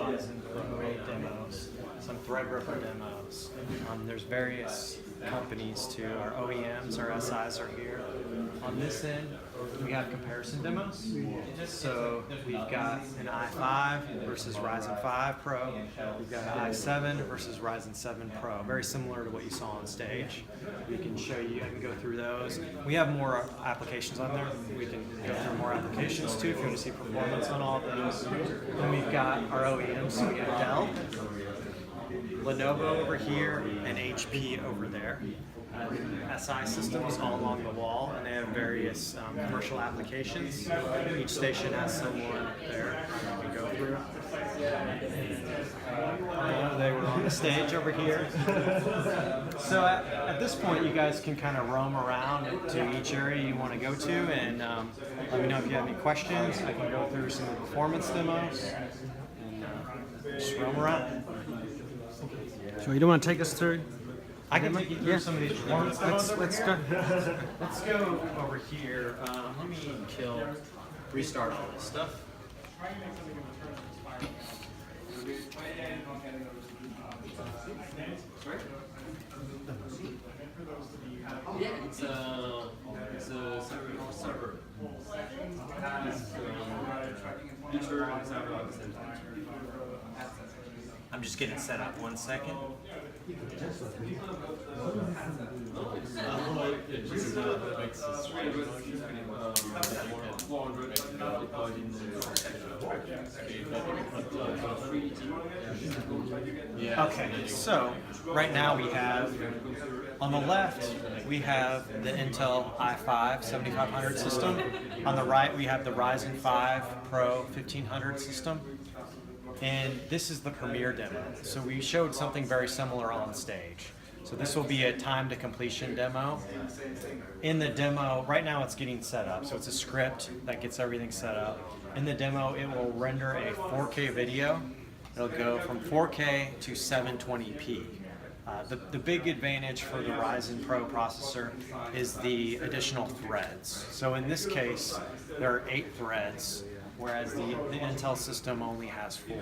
Ryzen Pro demos, some Threadripper demos. There's various companies too. Our OEMs, our SIs are here. On this end, we have comparison demos. So we've got an i5 versus Ryzen 5 Pro. We've got an i7 versus Ryzen 7 Pro. Very similar to what you saw on stage. We can show you, I can go through those. We have more applications on there. We can go through more applications too if you want to see performance on all of those. Then we've got our OEMs. So we got Dell, Lenovo over here, and HP over there. SI systems all along the wall, and they have various commercial applications. Each station has someone there we can go through. They were on the stage over here. So at this point, you guys can kind of roam around to each area you want to go to, and let me know if you have any questions. I can go through some of the performance demos and just roam around. So you don't want to take us through? I can take you through some of these performance demos. Let's go over here. Let me restart all this stuff. Yeah, it's a server. I'm just getting set up. 1 second. Okay, so right now we have, on the left, we have the Intel i5 7500 system. On the right, we have the Ryzen 5 Pro 1500 system. And this is the premiere demo. So we showed something very similar on stage. So this will be a time to completion demo. In the demo, right now it's getting set up. So it's a script that gets everything set up. In the demo, it will render a 4K video. It'll go from 4K to 720p. The big advantage for the Ryzen Pro processor is the additional threads. So in this case, there are 8 threads, whereas the Intel system only has 4.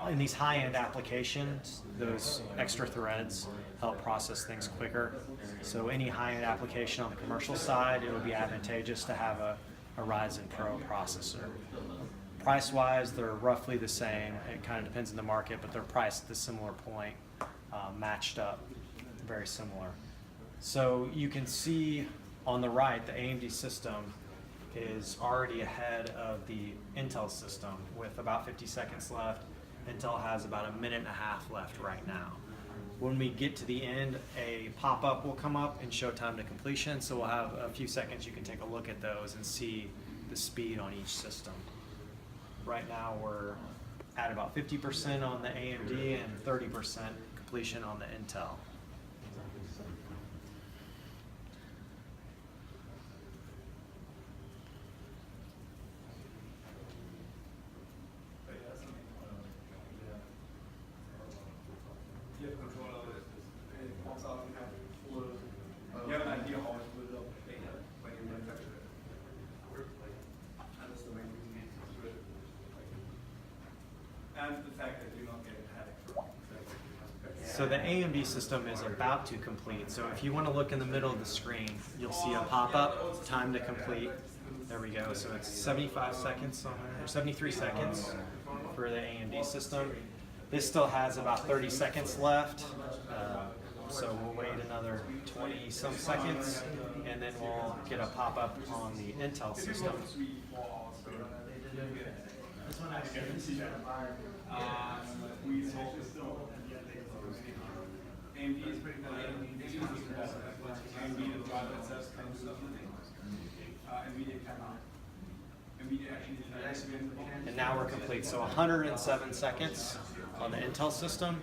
In these high-end applications, those extra threads help process things quicker. So any high-end application on the commercial side, it would be advantageous to have a Ryzen Pro processor. Price-wise, they're roughly the same. It kind of depends on the market, but they're priced at a similar point, matched up, very similar. So you can see on the right, the AMD system is already ahead of the Intel system with about 50 seconds left. Intel has about 1.5 minutes left right now. When we get to the end, a pop-up will come up and show time to completion, so we'll have a few seconds you can take a look at those and see the speed on each system. Right now we're at about 50% on the AMD and 30% completion on the Intel. You have an idea how it will look later when you manufacture it. And that's the main reason to do it. And the fact that you're not getting headache from it. So the AMD system is about to complete. So if you want to look in the middle of the screen, you'll see a pop-up, time to complete. There we go. So it's 75 seconds on there, or 73 seconds for the AMD system. This still has about 30 seconds left. So we'll wait another 20-some seconds, and then we'll get a pop-up on the Intel system. And now we're complete. So 107 seconds on the Intel system,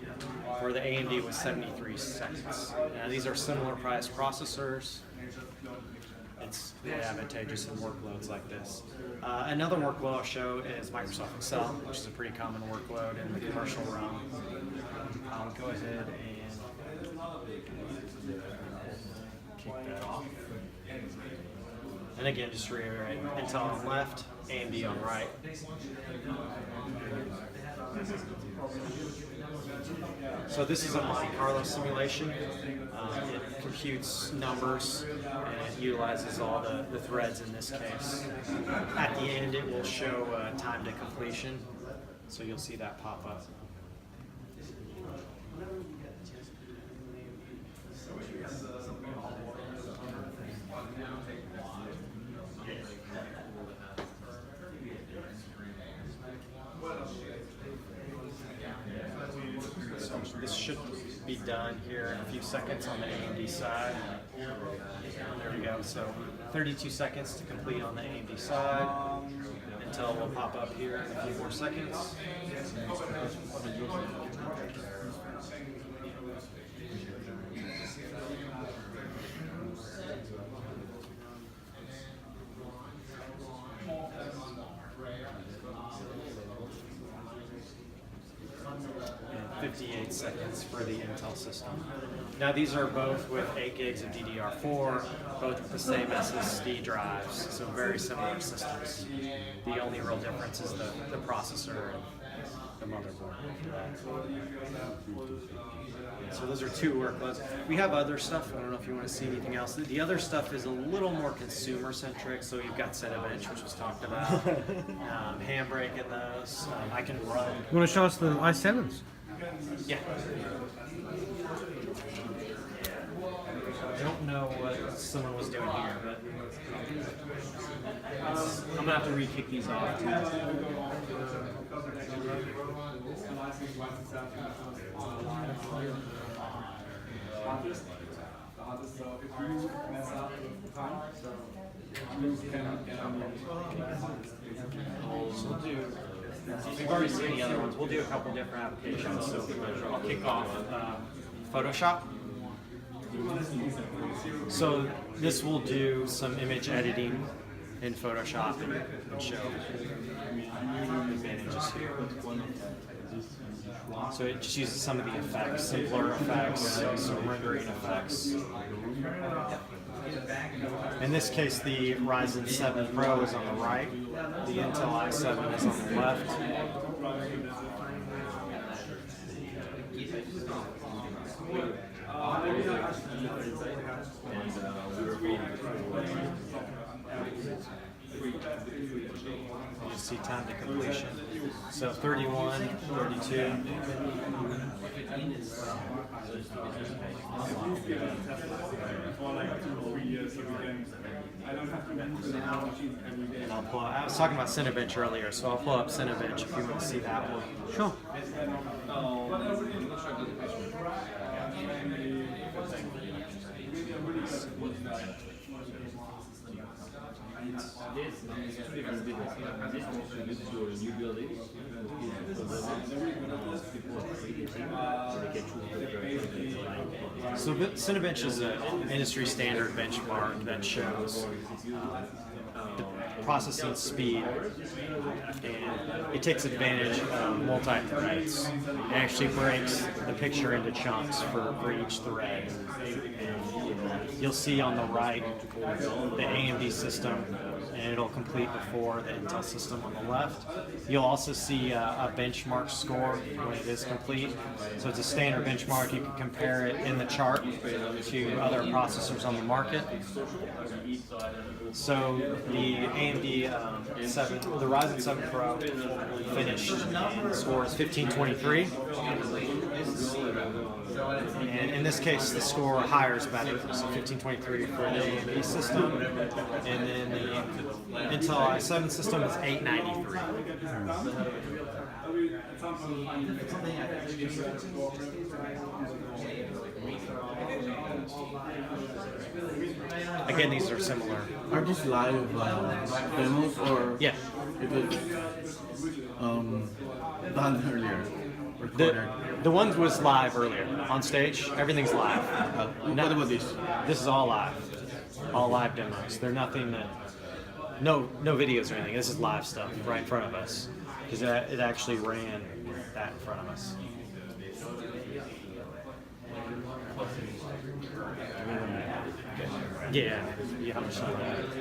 where the AMD was 73 seconds. Now these are similar priced processors. It's really advantageous in workloads like this. Another workload I'll show is Microsoft Excel, which is a pretty common workload in the commercial realm. I'll go ahead and kick that off. And again, just to reiterate, Intel on left, AMD on right. So this is a Monte Carlo simulation. It computes numbers and it utilizes all the threads in this case. At the end, it will show time to completion, so you'll see that pop up. So this should be done here in a few seconds on the AMD side. There we go. So 32 seconds to complete on the AMD side. Intel will pop up here in a few more seconds. And 58 seconds for the Intel system. Now these are both with 8 gigs of DDR4, both with the same SSD drives, so very similar systems. The only real difference is the processor and the motherboard. So those are 2 workloads. We have other stuff. I don't know if you want to see anything else. The other stuff is a little more consumer centric. So you've got Cinebench, which was talked about, Handbrake in those. I can run. You want to show us the i7s? Yeah. I don't know what someone was doing here, but I'm gonna have to re-kick these off. So we'll do. We've already seen the other ones. We'll do a couple different applications. So I'll kick off Photoshop. So this will do some image editing in Photoshop and show advantages here. So it just uses some of the effects, simpler effects, some rendering effects. In this case, the Ryzen 7 Pro is on the right, the Intel i7 is on the left. You see time to completion. So 31, 32. And I'll pull. I was talking about Cinebench earlier, so I'll pull up Cinebench if you want to see that one. Sure. So Cinebench is an industry standard benchmark that shows the processing speed, and it takes advantage of multi-threads. It actually breaks the picture into chunks for each thread. And you'll see on the right the AMD system, and it'll complete before the Intel system on the left. You'll also see a benchmark score when it is complete. So it's a standard benchmark. You can compare it in the chart to other processors on the market. So the AMD the Ryzen 7 Pro finished, and the score is 1523. And in this case, the score higher is better, so 1523 for the AMD system, and then the Intel i7 system is 893. Again, these are similar. Are these live demos or Yeah. it was done earlier? The one was live earlier on stage. Everything's live. What about this? This is all live demos. They're nothing that, no videos or anything. This is live stuff right in front of us because it actually ran that in front of us. Yeah, how much time?